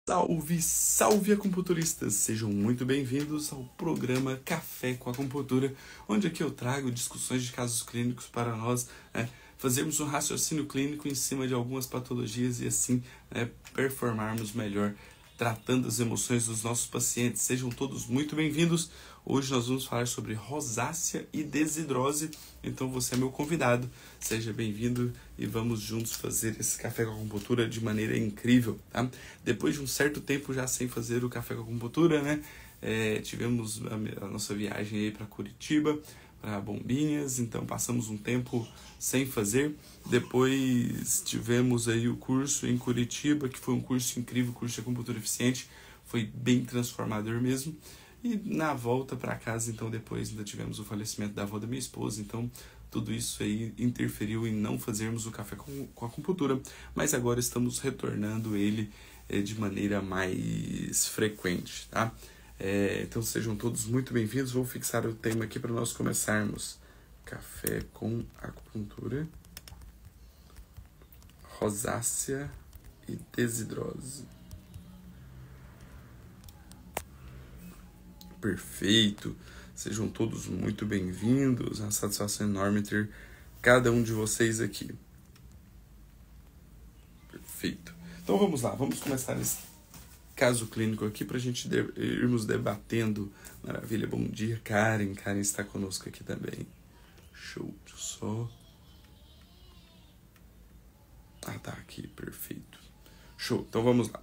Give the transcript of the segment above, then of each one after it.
Salve, salve acupunturistas! Sejam muito bem-vindos ao programa Café com Acupuntura, onde aqui eu trago discussões de casos clínicos para nós fazermos um raciocínio clínico em cima de algumas patologias e assim performarmos melhor tratando as emoções dos nossos pacientes. Sejam todos muito bem-vindos. Hoje nós vamos falar sobre rosácea e desidrose, então você é meu convidado. Seja bem-vindo e vamos juntos fazer esse café com acupuntura de maneira incrível, tá? Depois de um certo tempo já sem fazer o café com acupuntura, tivemos a nossa viagem aí para Curitiba, para Bombinhas, então passamos um tempo sem fazer. Depois tivemos aí o curso em Curitiba, que foi um curso incrível, curso de acupuntura eficiente, foi bem transformador mesmo. E na volta para casa, então, depois ainda tivemos o falecimento da avó da minha esposa, então tudo isso aí interferiu em não fazermos o café com acupuntura, mas agora estamos retornando ele de maneira mais frequente, tá? Então sejam todos muito bem-vindos. Vou fixar o tema aqui para nós começarmos. Café com acupuntura, rosácea e desidrose. Perfeito, sejam todos muito bem-vindos, é uma satisfação enorme ter cada um de vocês aqui. Perfeito, então vamos lá, vamos começar esse caso clínico aqui para a gente irmos debatendo. Maravilha, bom dia Karen está conosco aqui também. Show, só. Tá aqui, perfeito. Show, então vamos lá.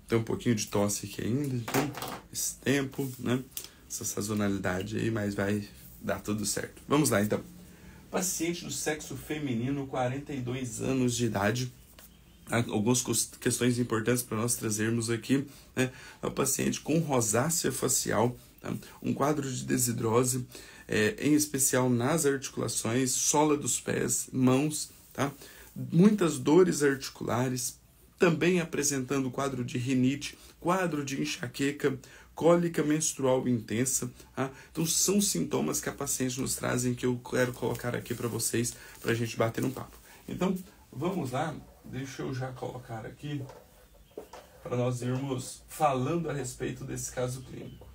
Tem um pouquinho de tosse aqui ainda, então esse tempo, essa sazonalidade aí, mas vai dar tudo certo. Vamos lá, então. Paciente do sexo feminino, 42 anos de idade. Algumas questões importantes para nós trazermos aqui, É um paciente com rosácea facial, tá? Um quadro de desidrose, em especial nas articulações, sola dos pés, mãos, tá? Muitas dores articulares, também apresentando quadro de rinite, quadro de enxaqueca, cólica menstrual intensa, tá? Então são sintomas que a paciente nos trazem que eu quero colocar aqui para vocês, para a gente bater um papo. Então, vamos lá, deixa eu já colocar aqui, para nós irmos falando a respeito desse caso clínico.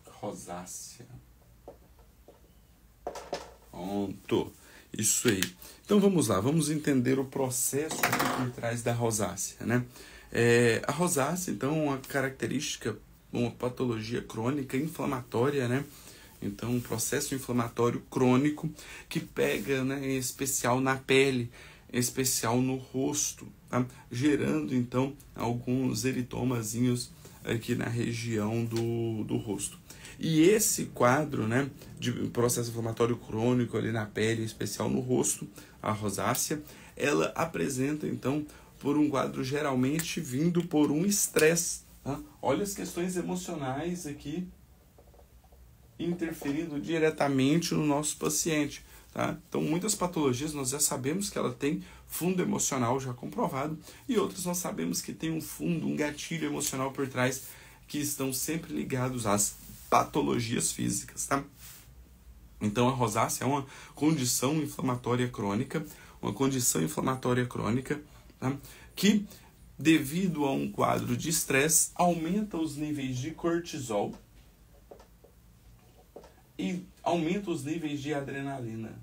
Rosácea. Pronto, isso aí. Então vamos lá, vamos entender o processo aqui por trás da rosácea, A rosácea, então, é uma característica, uma patologia crônica inflamatória, Então, um processo inflamatório crônico que pega, em especial na pele, em especial no rosto, tá? Gerando, então, alguns eritomazinhos aqui na região do rosto. E esse quadro, de processo inflamatório crônico ali na pele, em especial no rosto, a rosácea, ela apresenta, então, por um quadro geralmente vindo por um estresse. Tá? Olha as questões emocionais aqui interferindo diretamente no nosso paciente. Tá? Então, muitas patologias nós já sabemos que ela tem fundo emocional já comprovado e outras nós sabemos que tem um fundo, um gatilho emocional por trás que estão sempre ligados às patologias físicas, tá? Então a rosácea é uma condição inflamatória crônica, tá? Que devido a um quadro de estresse aumenta os níveis de cortisol e aumenta os níveis de adrenalina.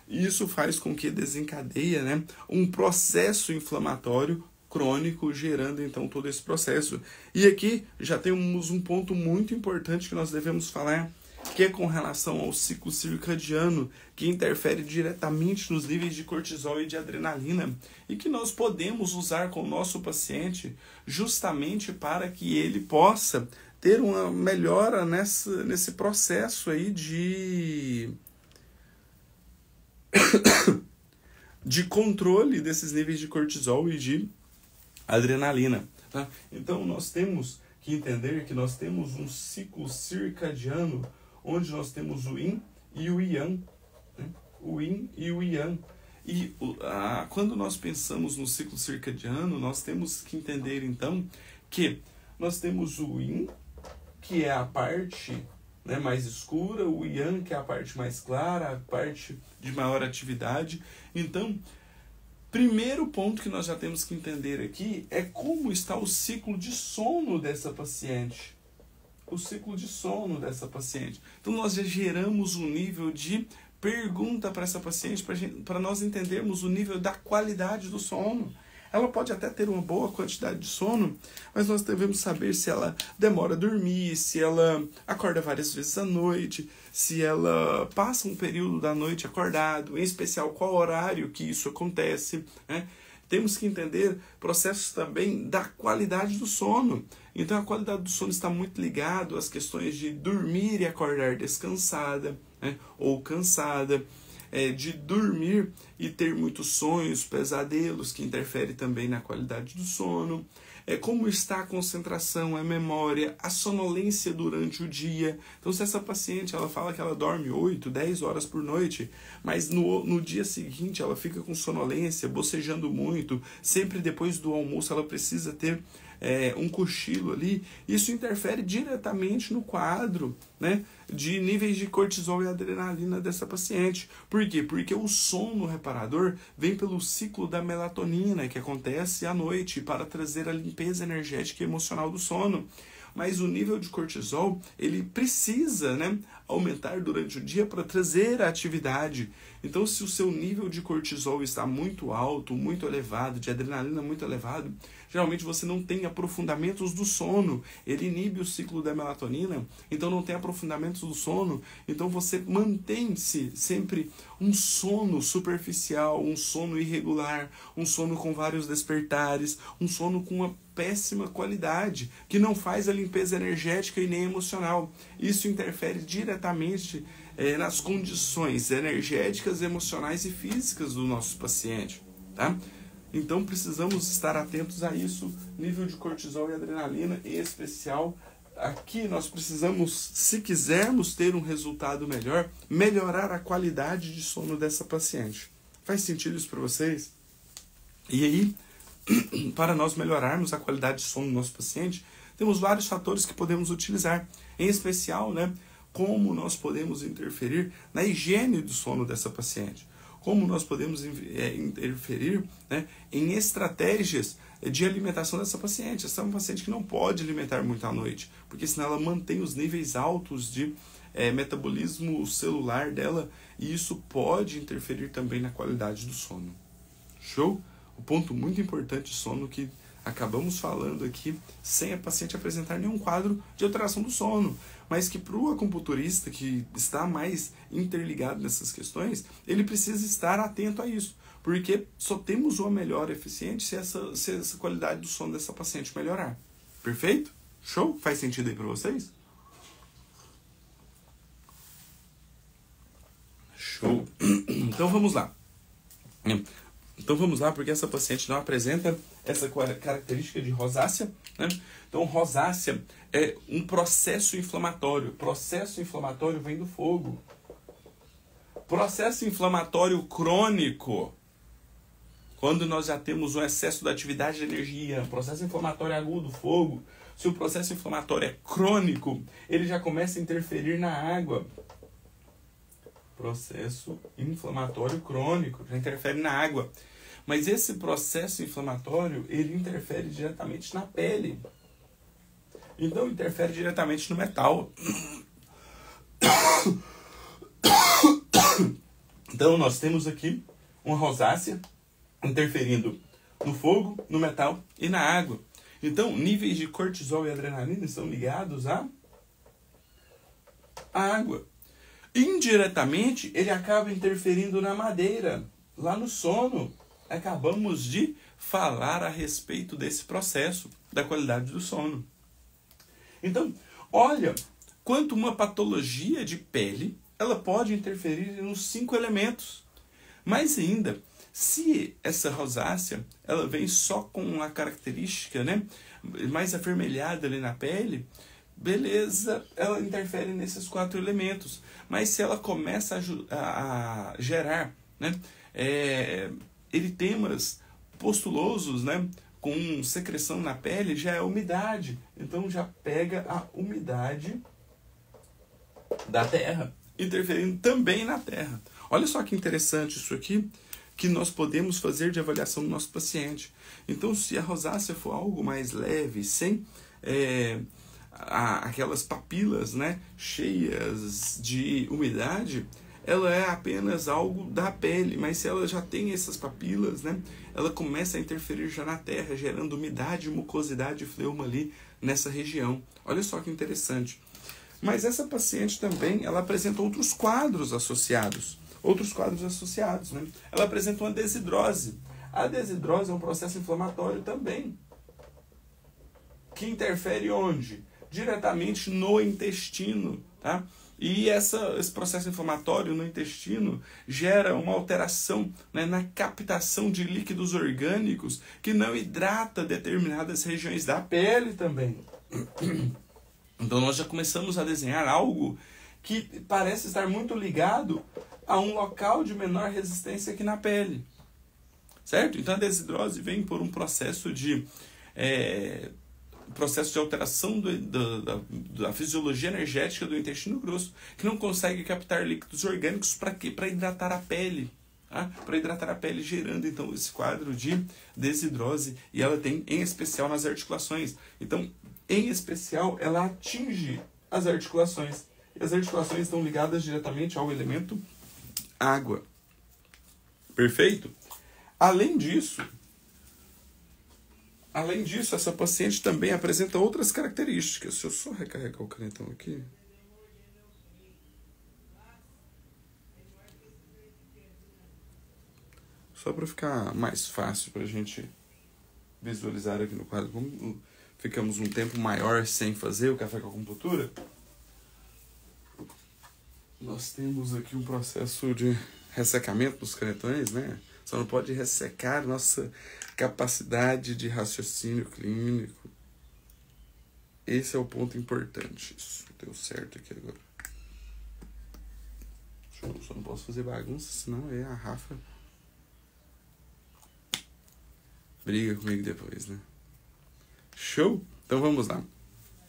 Isso faz com que desencadeia, um processo inflamatório crônico, gerando então todo esse processo. E aqui já temos um ponto muito importante que nós devemos falar, que é com relação ao ciclo circadiano, que interfere diretamente nos níveis de cortisol e de adrenalina, e que nós podemos usar com o nosso paciente justamente para que ele possa ter uma melhora nesse processo aí de controle desses níveis de cortisol e de adrenalina. Tá? Então nós temos que entender que nós temos um ciclo circadiano onde nós temos o yin e o yang. O yin e o yang. E quando nós pensamos no ciclo circadiano, nós temos que entender então que nós temos o yin que é a parte, né, mais escura, o Yang, que é a parte mais clara, a parte de maior atividade. Então, primeiro ponto que nós já temos que entender aqui é como está o ciclo de sono dessa paciente. O ciclo de sono dessa paciente. Então, nós já geramos um nível de pergunta para essa paciente, para nós entendermos o nível da qualidade do sono. Ela pode até ter uma boa quantidade de sono, mas nós devemos saber se ela demora a dormir, se ela acorda várias vezes à noite, se ela passa um período da noite acordado, em especial qual horário que isso acontece, né? Temos que entender processos também da qualidade do sono. Então, a qualidade do sono está muito ligado às questões de dormir e acordar descansada, né, ou cansada, de dormir e ter muitos sonhos, pesadelos, que interferem também na qualidade do sono. Como está a concentração, a memória, a sonolência durante o dia. Então, se essa paciente ela fala que ela dorme 8, 10 horas por noite, mas no dia seguinte ela fica com sonolência, bocejando muito, sempre depois do almoço ela precisa ter um cochilo ali, isso interfere diretamente no quadro, né, de níveis de cortisol e adrenalina dessa paciente. Por quê? Porque o sono reparador vem pelo ciclo da melatonina, que acontece à noite, para trazer a limpeza energética e emocional do sono. Mas o nível de cortisol, ele precisa, né, aumentar durante o dia para trazer a atividade. Então, se o seu nível de cortisol está muito alto, muito elevado, de adrenalina muito elevado, geralmente você não tem aprofundamentos do sono. Ele inibe o ciclo da melatonina, então não tem aprofundamentos do sono. Então você mantém-se sempre um sono superficial, um sono irregular, um sono com vários despertares, um sono com uma péssima qualidade, que não faz a limpeza energética e nem emocional. Isso interfere diretamente nas condições energéticas, emocionais e físicas do nosso paciente, tá? Então precisamos estar atentos a isso, nível de cortisol e adrenalina em especial. Aqui nós precisamos, se quisermos ter um resultado melhor, melhorar a qualidade de sono dessa paciente. Faz sentido isso para vocês? E aí, para nós melhorarmos a qualidade de sono do nosso paciente, temos vários fatores que podemos utilizar, em especial, né, como nós podemos interferir na higiene do sono dessa paciente, como nós podemos interferir, né, em estratégias de alimentação dessa paciente. Essa é uma paciente que não pode alimentar muito à noite, porque senão ela mantém os níveis altos de metabolismo celular dela, e isso pode interferir também na qualidade do sono. Show? O ponto muito importante de sono que acabamos falando aqui, sem a paciente apresentar nenhum quadro de alteração do sono, mas que para o acupunturista que está mais interligado nessas questões, ele precisa estar atento a isso, porque só temos uma melhora eficiente se essa qualidade do sono dessa paciente melhorar. Perfeito? Show? Faz sentido aí para vocês? Show! Então vamos lá. Então vamos lá, porque essa paciente não apresenta essa característica de rosácea, né? Então rosácea é um processo inflamatório. Processo inflamatório vem do fogo. Processo inflamatório crônico, quando nós já temos um excesso da atividade de energia. Processo inflamatório agudo, fogo. Se o processo inflamatório é crônico, ele já começa a interferir na água. Processo inflamatório crônico, já interfere na água. Mas esse processo inflamatório, ele interfere diretamente na pele. Então, interfere diretamente no metal. Então, nós temos aqui uma rosácea interferindo no fogo, no metal e na água. Então, níveis de cortisol e adrenalina estão ligados à água. Indiretamente, ele acaba interferindo na madeira, lá no sono. Acabamos de falar a respeito desse processo da qualidade do sono. Então, olha quanto uma patologia de pele ela pode interferir nos 5 elementos. Mais ainda, se essa rosácea ela vem só com uma característica, né, mais avermelhada ali na pele, beleza, ela interfere nesses 4 elementos. Mas se ela começa a gerar, né, eritemas pustulosos, né, com secreção na pele já é a umidade. Então já pega a umidade da terra, interferindo também na terra. Olha só que interessante isso aqui, que nós podemos fazer de avaliação do nosso paciente. Então, se a rosácea for algo mais leve, sem aquelas papilas, né, cheias de umidade, ela é apenas algo da pele. Mas se ela já tem essas papilas, né, ela começa a interferir já na terra, gerando umidade, mucosidade e fleuma ali nessa região. Olha só que interessante. Mas essa paciente também, ela apresenta outros quadros associados. Né? Ela apresenta uma desidrose. A desidrose é um processo inflamatório também, que interfere onde? Diretamente no intestino, tá? E esse processo inflamatório no intestino gera uma alteração, né, na captação de líquidos orgânicos que não hidrata determinadas regiões da pele também. Então nós já começamos a desenhar algo que parece estar muito ligado a um local de menor resistência aqui na pele. Certo? Então a desidrose vem por um processo de alteração da fisiologia energética do intestino grosso, que não consegue captar líquidos orgânicos para quê? Para hidratar a pele. Tá? Para hidratar a pele, gerando então esse quadro de desidrose, e ela tem em especial nas articulações. Então, em especial, ela atinge as articulações. E as articulações estão ligadas diretamente ao elemento água. Perfeito? Além disso, essa paciente também apresenta outras características. Deixa eu só recarregar o canetão aqui. Só para ficar mais fácil para a gente visualizar aqui no quadro. Como ficamos um tempo maior sem fazer o café com acupuntura, nós temos aqui um processo de ressecamento dos canetões, né? Só não pode ressecar nossa capacidade de raciocínio clínico. Esse é o ponto importante. Isso deu certo aqui agora. Eu só não posso fazer bagunça, senão a Rafa briga comigo depois, né? Show? Então vamos lá.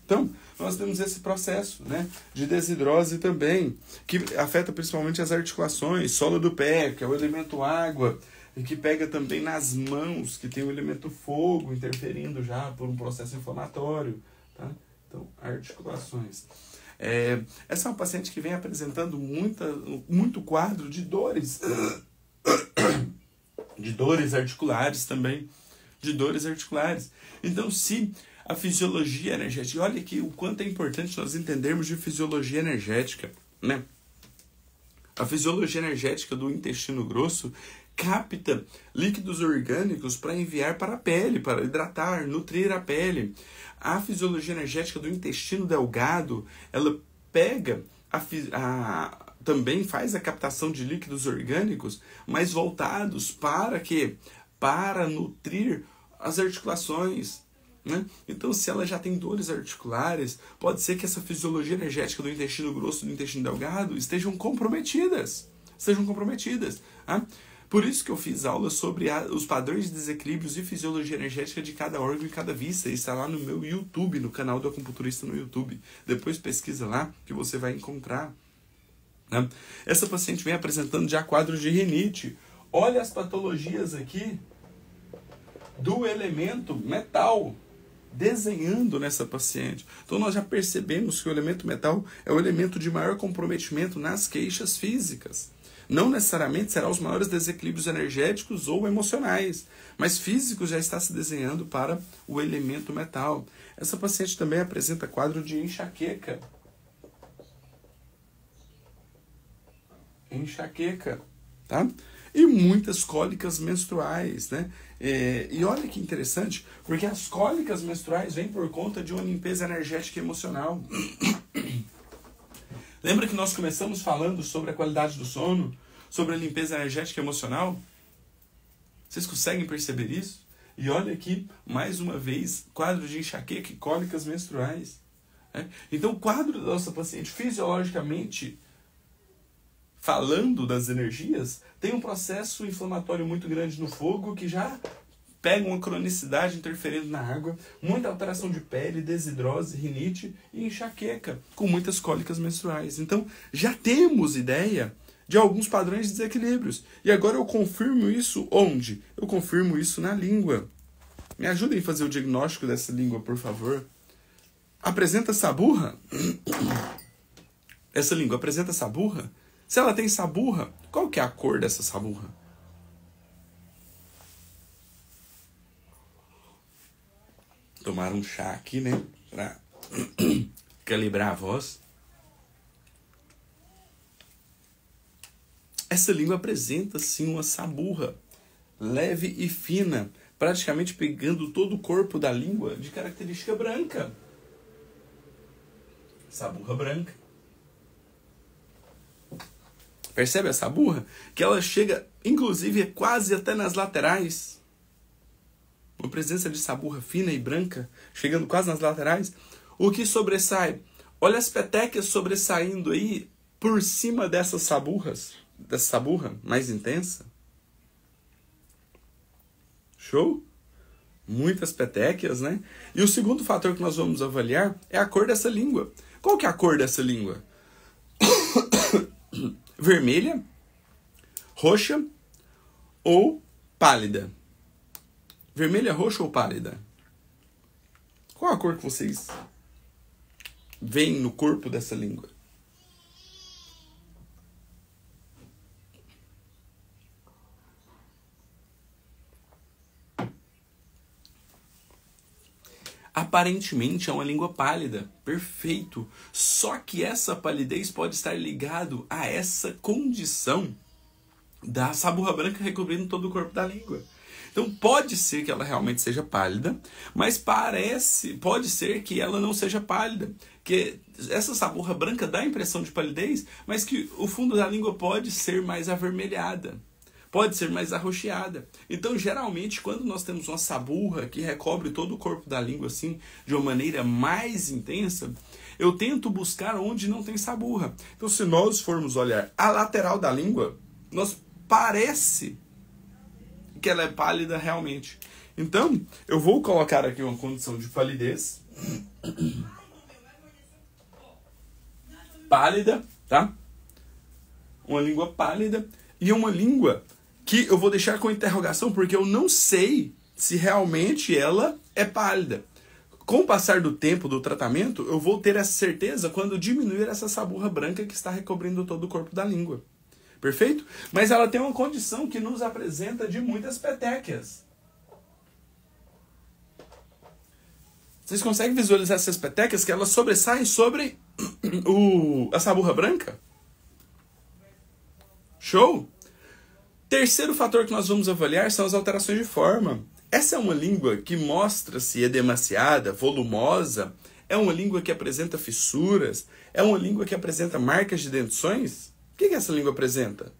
Então, nós temos esse processo, né, de desidrose também, que afeta principalmente as articulações, sola do pé, que é o elemento água, e que pega também nas mãos, que tem o elemento fogo, interferindo já por um processo inflamatório. Tá? Então, articulações. Essa é uma paciente que vem apresentando muito quadro de dores, de dores articulares também, Então, se a fisiologia energética, olha aqui o quanto é importante nós entendermos de fisiologia energética, né? A fisiologia energética do intestino grosso capta líquidos orgânicos para enviar para a pele, para hidratar, nutrir a pele. A fisiologia energética do intestino delgado, ela pega também faz a captação de líquidos orgânicos, mas voltados para quê? Para nutrir as articulações, né? Então, se ela já tem dores articulares, pode ser que essa fisiologia energética do intestino grosso e do intestino delgado estejam comprometidas. Tá? Por isso que eu fiz aula sobre os padrões de desequilíbrios e fisiologia energética de cada órgão e cada vista. Está lá no meu YouTube, no canal do Acupunturista no YouTube. Depois pesquisa lá que você vai encontrar. Né? Essa paciente vem apresentando já quadros de rinite. Olha as patologias aqui do elemento metal desenhando nessa paciente. Então nós já percebemos que o elemento metal é o elemento de maior comprometimento nas queixas físicas. Não necessariamente será os maiores desequilíbrios energéticos ou emocionais, mas físicos já está se desenhando para o elemento metal. Essa paciente também apresenta quadro de enxaqueca. Tá? E muitas cólicas menstruais, né? E olha que interessante, porque as cólicas menstruais vêm por conta de uma limpeza energética e emocional. Lembra que nós começamos falando sobre a qualidade do sono, sobre a limpeza energética e emocional? Vocês conseguem perceber isso? E olha aqui, mais uma vez, quadro de enxaqueca e cólicas menstruais. Né? Então, o quadro da nossa paciente, fisiologicamente falando das energias, tem um processo inflamatório muito grande no fogo que já pega uma cronicidade interferindo na água, muita alteração de pele, desidrose, rinite e enxaqueca, com muitas cólicas menstruais. Então, já temos ideia de alguns padrões de desequilíbrios. E agora eu confirmo isso onde? Eu confirmo isso na língua. Me ajudem a fazer o diagnóstico dessa língua, por favor. Apresenta saburra? Essa língua apresenta saburra? Se ela tem saburra, qual que é a cor dessa saburra? Tomar um chá aqui, né? Pra calibrar a voz. Essa língua apresenta, sim, uma saburra leve e fina, praticamente pegando todo o corpo da língua de característica branca. Saburra branca. Percebe essa saburra? Que ela chega, inclusive, quase até nas laterais. Uma presença de saburra fina e branca, chegando quase nas laterais. O que sobressai? Olha as petecas sobressaindo aí por cima dessas saburras. Dessa saburra mais intensa. Show? Muitas petequias, né? E o segundo fator que nós vamos avaliar é a cor dessa língua. Qual que é a cor dessa língua? Vermelha, roxa ou pálida? Vermelha, roxa ou pálida? Qual a cor que vocês veem no corpo dessa língua? Aparentemente é uma língua pálida, perfeito. Só que essa palidez pode estar ligado a essa condição da saburra branca recobrindo todo o corpo da língua. Então pode ser que ela realmente seja pálida, mas pode ser que ela não seja pálida. Que essa saburra branca dá a impressão de palidez, mas que o fundo da língua pode ser mais avermelhada. Pode ser mais arroxeada. Então, geralmente, quando nós temos uma saburra que recobre todo o corpo da língua assim, de uma maneira mais intensa, eu tento buscar onde não tem saburra. Então, se nós formos olhar a lateral da língua, parece que ela é pálida realmente. Então, eu vou colocar aqui uma condição de palidez. Pálida, tá? Uma língua pálida e uma língua que eu vou deixar com interrogação porque eu não sei se realmente ela é pálida. Com o passar do tempo do tratamento, eu vou ter essa certeza quando diminuir essa saburra branca que está recobrindo todo o corpo da língua. Perfeito? Mas ela tem uma condição que nos apresenta de muitas petequias. Vocês conseguem visualizar essas petequias que elas sobressaem sobre a saburra branca? Show? Terceiro fator que nós vamos avaliar são as alterações de forma. Essa é uma língua que mostra-se edemaciada, volumosa, é uma língua que apresenta fissuras, é uma língua que apresenta marcas de dentições. O que essa língua apresenta?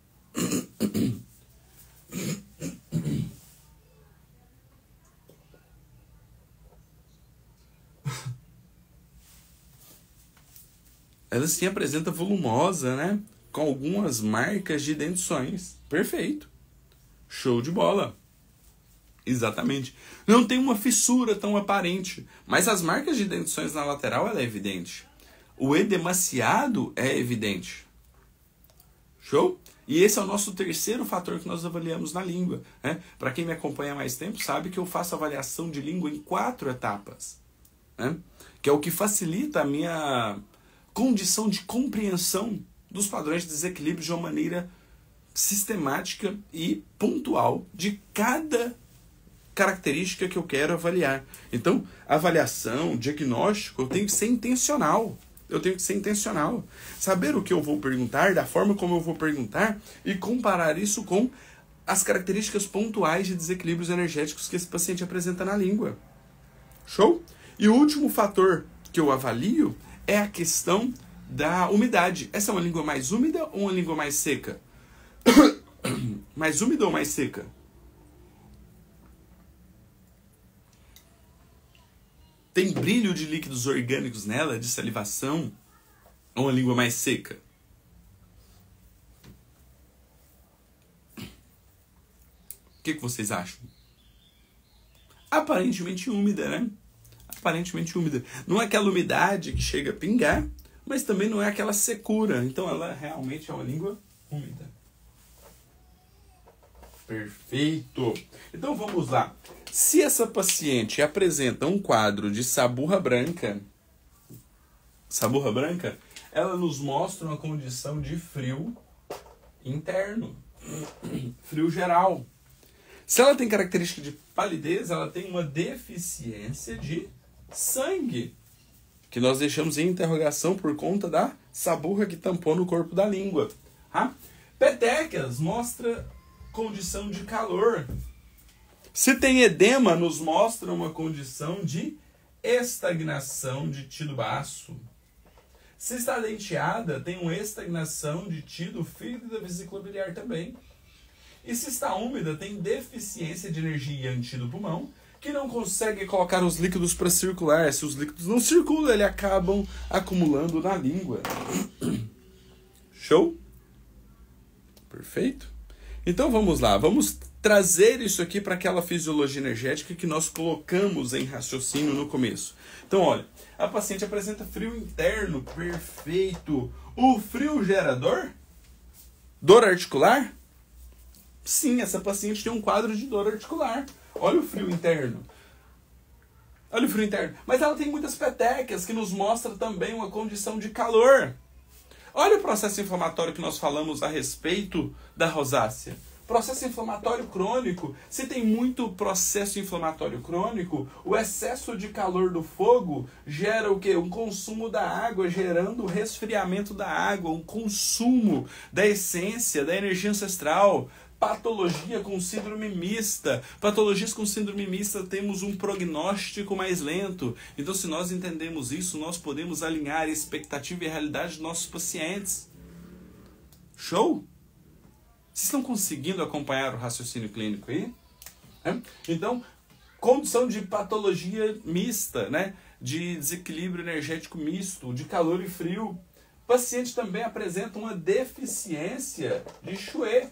Ela sim apresenta volumosa, né? Com algumas marcas de dentições. Perfeito. Show de bola. Exatamente. Não tem uma fissura tão aparente, mas as marcas de dentições na lateral ela é evidente. O edemaciado é evidente. Show? E esse é o nosso terceiro fator que nós avaliamos na língua. Né? Para quem me acompanha há mais tempo, sabe que eu faço avaliação de língua em 4 etapas. Né? Que é o que facilita a minha condição de compreensão dos padrões de desequilíbrio de uma maneira sistemática e pontual de cada característica que eu quero avaliar. Então, avaliação, diagnóstico, eu tenho que ser intencional. Saber o que eu vou perguntar, da forma como eu vou perguntar e comparar isso com as características pontuais de desequilíbrios energéticos que esse paciente apresenta na língua. Show? E o último fator que eu avalio é a questão da umidade. Essa é uma língua mais úmida ou uma língua mais seca? Mais úmida ou mais seca? Tem brilho de líquidos orgânicos nela, de salivação, ou uma língua mais seca? O que vocês acham? aparentemente úmida, né? Aparentemente úmida. Não é aquela umidade que chega a pingar, mas também não é aquela secura. Então ela realmente é uma língua úmida. Perfeito! Então vamos lá. Se essa paciente apresenta um quadro de saburra branca, ela nos mostra uma condição de frio interno, frio geral. Se ela tem característica de palidez, ela tem uma deficiência de sangue, que nós deixamos em interrogação por conta da saburra que tampou no corpo da língua. Petecas mostra condição de calor. Se tem edema, nos mostra uma condição de estagnação de tido baço. Se está denteada, tem uma estagnação de tido fígado e da vesícula biliar também. E se está úmida, tem deficiência de energia ante do pulmão, que não consegue colocar os líquidos para circular. Se os líquidos não circulam, eles acabam acumulando na língua. Show? Perfeito? Então vamos lá, vamos trazer isso aqui para aquela fisiologia energética que nós colocamos em raciocínio no começo. Então olha, a paciente apresenta frio interno, perfeito. O frio gera dor? Dor articular? Sim, essa paciente tem um quadro de dor articular. Olha o frio interno. Olha o frio interno. Mas ela tem muitas petecas que nos mostram também uma condição de calor. Olha o processo inflamatório que nós falamos a respeito da rosácea. Processo inflamatório crônico. Se tem muito processo inflamatório crônico, o excesso de calor do fogo gera o quê? Um consumo da água, gerando o resfriamento da água, um consumo da essência, da energia ancestral. Patologia com síndrome mista. Patologias com síndrome mista temos um prognóstico mais lento. Então, se nós entendemos isso, nós podemos alinhar a expectativa e a realidade dos nossos pacientes. Show? Vocês estão conseguindo acompanhar o raciocínio clínico aí? Então, condição de patologia mista, né? De desequilíbrio energético misto, de calor e frio. O paciente também apresenta uma deficiência de Chue,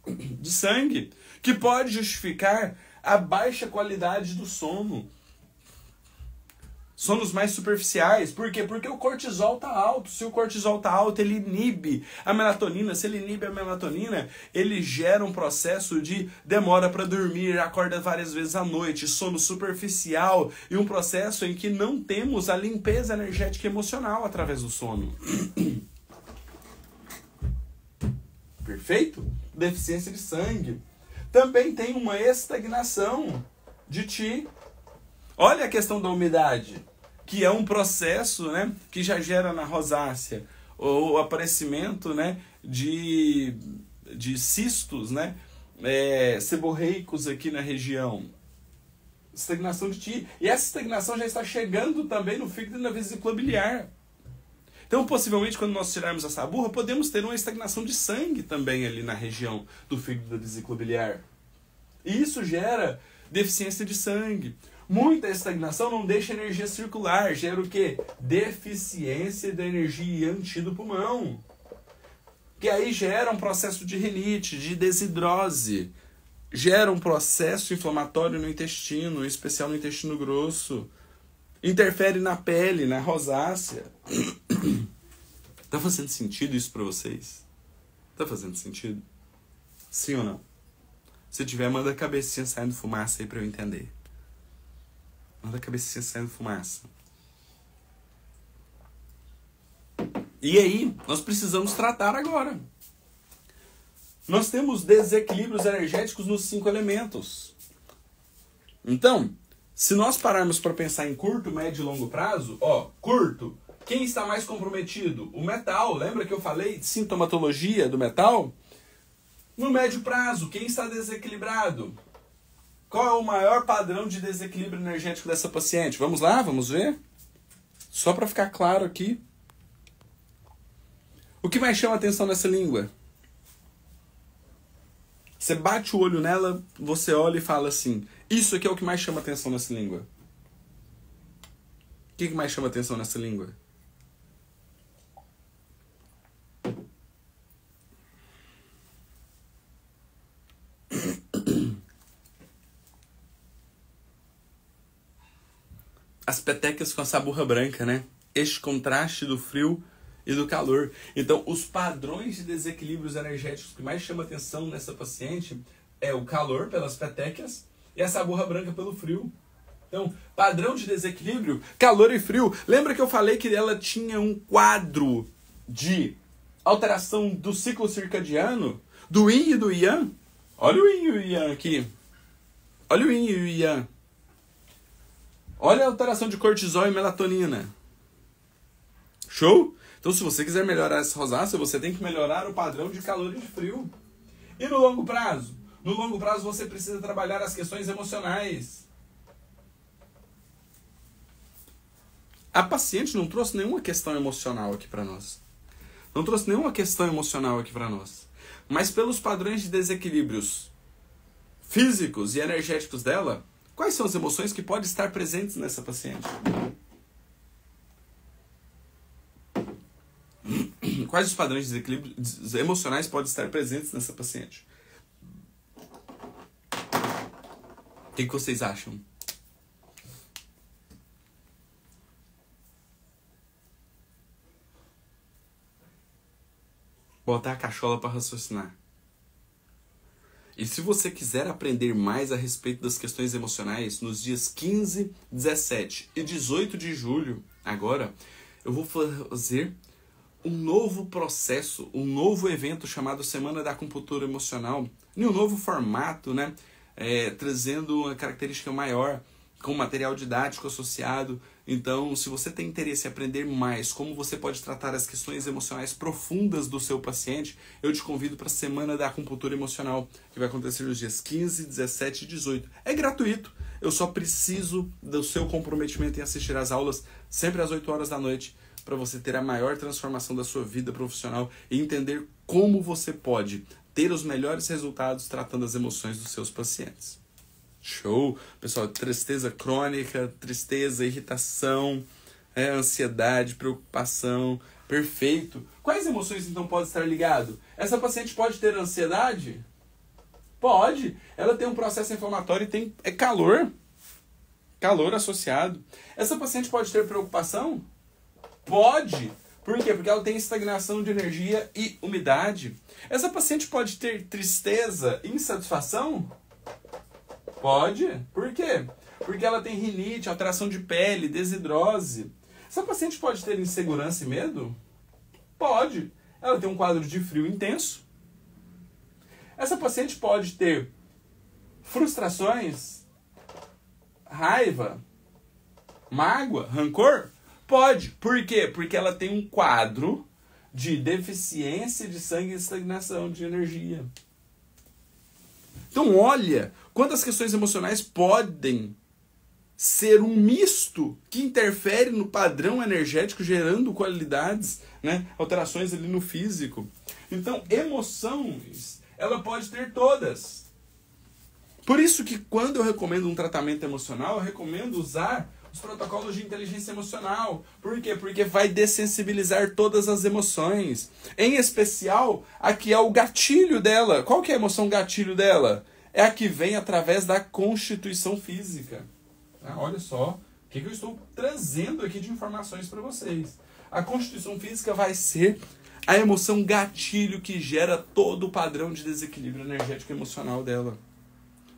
de sangue, que pode justificar a baixa qualidade do sono. Sonos mais superficiais. Por quê? Porque o cortisol está alto. Se o cortisol está alto, ele inibe a melatonina. Se ele inibe a melatonina, ele gera um processo de demora para dormir, acorda várias vezes à noite, sono superficial e um processo em que não temos a limpeza energética e emocional através do sono. Perfeito? Deficiência de sangue. Também tem uma estagnação de Ti. Olha a questão da umidade, que é um processo, né, que já gera na rosácea o aparecimento, né, de cistos, né, seborreicos aqui na região. Estagnação de Ti. E essa estagnação já está chegando também no fígado e na vesícula biliar. Então, possivelmente, quando nós tirarmos essa saburra, podemos ter uma estagnação de sangue também ali na região do fígado e da vesícula biliar. E isso gera deficiência de sangue. Muita estagnação não deixa energia circular, gera o quê? Deficiência da energia ante do pulmão. Que aí gera um processo de rinite, de desidrose. Gera um processo inflamatório no intestino, em especial no intestino grosso. Interfere na pele, na rosácea. Tá fazendo sentido isso para vocês? Tá fazendo sentido? Sim ou não? Se tiver, manda a cabecinha saindo fumaça aí para eu entender. Manda a cabecinha saindo fumaça. E aí, nós precisamos tratar agora. Nós temos desequilíbrios energéticos nos 5 elementos. Então, se nós pararmos para pensar em curto, médio e longo prazo, curto, quem está mais comprometido? O metal. Lembra que eu falei de sintomatologia do metal? No médio prazo, quem está desequilibrado? Qual é o maior padrão de desequilíbrio energético dessa paciente? Vamos lá, vamos ver? Só para ficar claro aqui. O que mais chama a atenção nessa língua? Você bate o olho nela, você olha e fala assim, isso aqui é o que mais chama a atenção nessa língua. O que mais chama a atenção nessa língua? as petecas com a saburra branca, né? Este contraste do frio e do calor. Então, os padrões de desequilíbrios energéticos que mais chamam atenção nessa paciente é o calor pelas petecas e a saburra branca pelo frio. Então, padrão de desequilíbrio, calor e frio. Lembra que eu falei que ela tinha um quadro de alteração do ciclo circadiano, do yin e do yang? Olha o yin e o yang aqui. Olha o yin e o yang. Olha a alteração de cortisol e melatonina. Show? Então, se você quiser melhorar essa rosácea, você tem que melhorar o padrão de calor e de frio. E no longo prazo? No longo prazo, você precisa trabalhar as questões emocionais. A paciente não trouxe nenhuma questão emocional aqui para nós. Não trouxe nenhuma questão emocional aqui para nós. Mas pelos padrões de desequilíbrios físicos e energéticos dela, quais são as emoções que podem estar presentes nessa paciente? Quais os padrões de desequilíbrios emocionais podem estar presentes nessa paciente? O que vocês acham? Botar a cachola para raciocinar. E se você quiser aprender mais a respeito das questões emocionais, nos dias 15, 17 e 18 de julho, agora, eu vou fazer um novo processo, um novo evento chamado Semana da Acupuntura Emocional, em um novo formato, né? Trazendo uma característica maior, com material didático associado. Então, se você tem interesse em aprender mais como você pode tratar as questões emocionais profundas do seu paciente, eu te convido para a Semana da Acupuntura Emocional, que vai acontecer nos dias 15, 17 e 18. É gratuito, eu só preciso do seu comprometimento em assistir às aulas sempre às 8 horas da noite, para você ter a maior transformação da sua vida profissional e entender como você pode ter os melhores resultados tratando as emoções dos seus pacientes. Show! Pessoal, tristeza crônica, tristeza, irritação, ansiedade, preocupação, perfeito. Quais emoções então podem estar ligadas? Essa paciente pode ter ansiedade? Pode. Ela tem um processo inflamatório e é calor associado. Essa paciente pode ter preocupação? Pode. Por quê? Porque ela tem estagnação de energia e umidade. Essa paciente pode ter tristeza e insatisfação? Pode. Por quê? Porque ela tem rinite, alteração de pele, desidrose. Essa paciente pode ter insegurança e medo? Pode. Ela tem um quadro de frio intenso. Essa paciente pode ter frustrações, raiva, mágoa, rancor? Pode. Por quê? Porque ela tem um quadro de deficiência de sangue e estagnação de energia. Então, olha quantas questões emocionais podem ser um misto que interfere no padrão energético, gerando qualidades, né? Alterações ali no físico. Então, emoções, ela pode ter todas. Por isso que quando eu recomendo um tratamento emocional, eu recomendo usar os protocolos de inteligência emocional. Por quê? Porque vai dessensibilizar todas as emoções. Em especial, a que é o gatilho dela. Qual que é a emoção gatilho dela? É a que vem através da constituição física. Olha só o que eu estou trazendo aqui de informações para vocês. A constituição física vai ser a emoção gatilho que gera todo o padrão de desequilíbrio energético e emocional dela.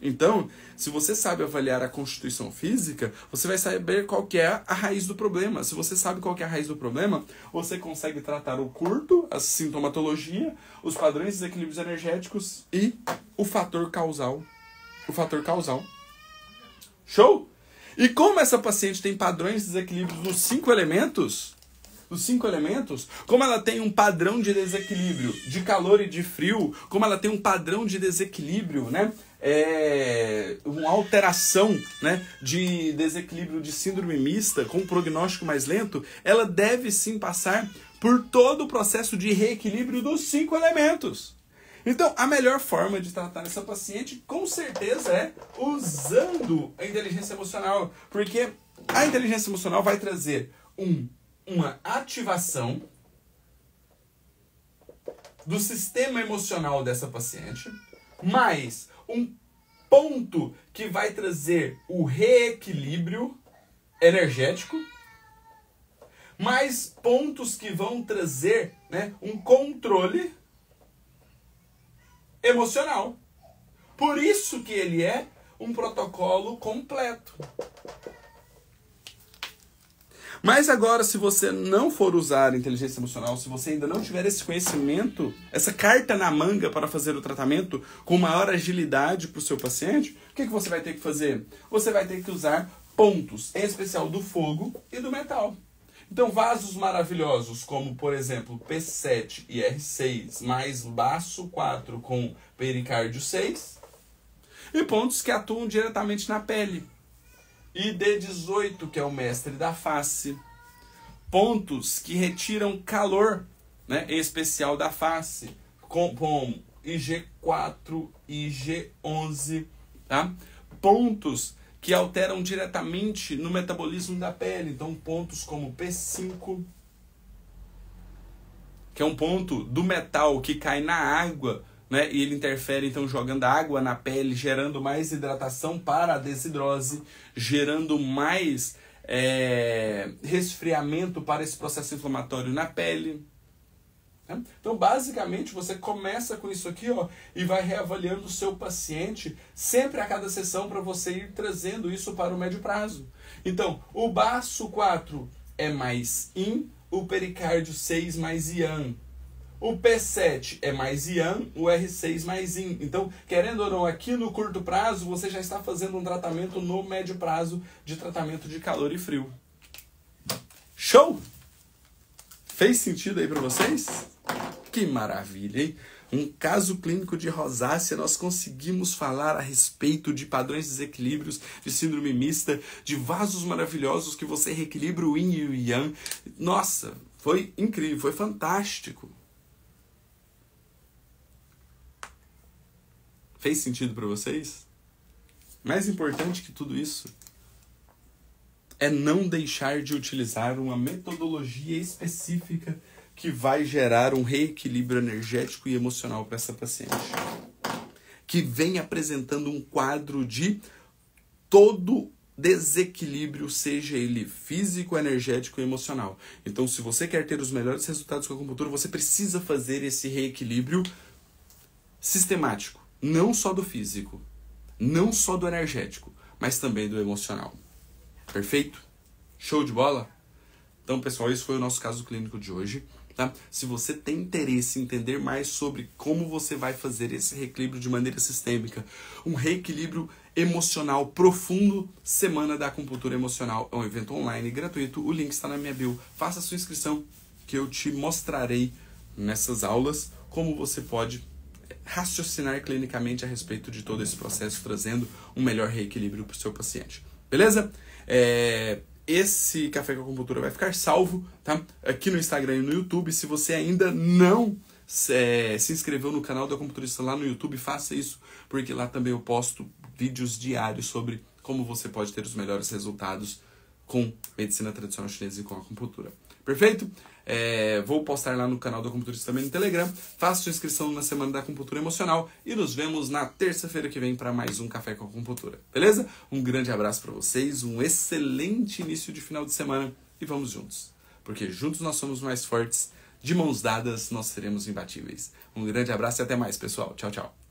Então, se você sabe avaliar a constituição física, você vai saber qual que é a raiz do problema. Se você sabe qual que é a raiz do problema, você consegue tratar o curto, a sintomatologia, os padrões de desequilíbrios energéticos e o fator causal. Show? E como essa paciente tem padrões de desequilíbrios nos 5 elementos, como ela tem um padrão de desequilíbrio de calor e de frio, como ela tem um padrão de desequilíbrio, né? Uma alteração, né, de desequilíbrio de síndrome mista com prognóstico mais lento, ela deve sim passar por todo o processo de reequilíbrio dos 5 elementos. Então, a melhor forma de tratar essa paciente, com certeza, é usando a inteligência emocional, porque a inteligência emocional vai trazer uma ativação do sistema emocional dessa paciente, mais um ponto que vai trazer o reequilíbrio energético, mais pontos que vão trazer, né, um controle emocional. Por isso que ele é um protocolo completo. Mas agora, se você não for usar inteligência emocional, se você ainda não tiver esse conhecimento, essa carta na manga para fazer o tratamento com maior agilidade para o seu paciente, o que você vai ter que fazer? Você vai ter que usar pontos, em especial do fogo e do metal. Então, vasos maravilhosos, como, por exemplo, P7 e R6, mais baço 4 com pericárdio 6, e pontos que atuam diretamente na pele. E D18, que é o mestre da face. Pontos que retiram calor, né, em especial da face, como IG4, IG11, tá? Pontos que alteram diretamente no metabolismo da pele. Então, pontos como P5, que é um ponto do metal que cai na água, né? E ele interfere, então, jogando água na pele, gerando mais hidratação para a desidrose, gerando mais resfriamento para esse processo inflamatório na pele. Né? Então, basicamente, você começa com isso aqui, ó, e vai reavaliando o seu paciente sempre a cada sessão para você ir trazendo isso para o médio prazo. Então, o baço 4 é mais yin, o pericárdio 6 mais yang. O P7 é mais yang, o R6 mais yin. Então, querendo ou não, aqui no curto prazo, você já está fazendo um tratamento no médio prazo de tratamento de calor e frio. Show? Fez sentido aí para vocês? Que maravilha, hein? Um caso clínico de rosácea, nós conseguimos falar a respeito de padrões de desequilíbrios, de síndrome mista, de vasos maravilhosos que você reequilibra o yin e o yang. Nossa, foi incrível, foi fantástico. Fez sentido para vocês? Mais importante que tudo isso é não deixar de utilizar uma metodologia específica que vai gerar um reequilíbrio energético e emocional para essa paciente. Que vem apresentando um quadro de todo desequilíbrio, seja ele físico, energético e emocional. Então, se você quer ter os melhores resultados com a acupuntura, você precisa fazer esse reequilíbrio sistemático. Não só do físico, não só do energético, mas também do emocional. Perfeito? Show de bola? Então, pessoal, esse foi o nosso caso clínico de hoje. Tá? Se você tem interesse em entender mais sobre como você vai fazer esse reequilíbrio de maneira sistêmica, um reequilíbrio emocional profundo, Semana da Acupuntura Emocional é um evento online gratuito. O link está na minha bio. Faça a sua inscrição que eu te mostrarei nessas aulas como você pode raciocinar clinicamente a respeito de todo esse processo, trazendo um melhor reequilíbrio para o seu paciente. Beleza? Esse Café com Acupuntura vai ficar salvo, tá? Aqui no Instagram e no YouTube. Se você ainda não se inscreveu no canal do Acupunturista lá no YouTube, faça isso, porque lá também eu posto vídeos diários sobre como você pode ter os melhores resultados com medicina tradicional chinesa e com acupuntura. Perfeito? Vou postar lá no canal do Acupunturista também no Telegram. Faça sua inscrição na Semana da Acupuntura Emocional e nos vemos na terça-feira que vem para mais um Café com Acupuntura. Beleza? Um grande abraço para vocês, um excelente início de final de semana e vamos juntos. Porque juntos nós somos mais fortes, de mãos dadas nós seremos imbatíveis. Um grande abraço e até mais, pessoal. Tchau, tchau.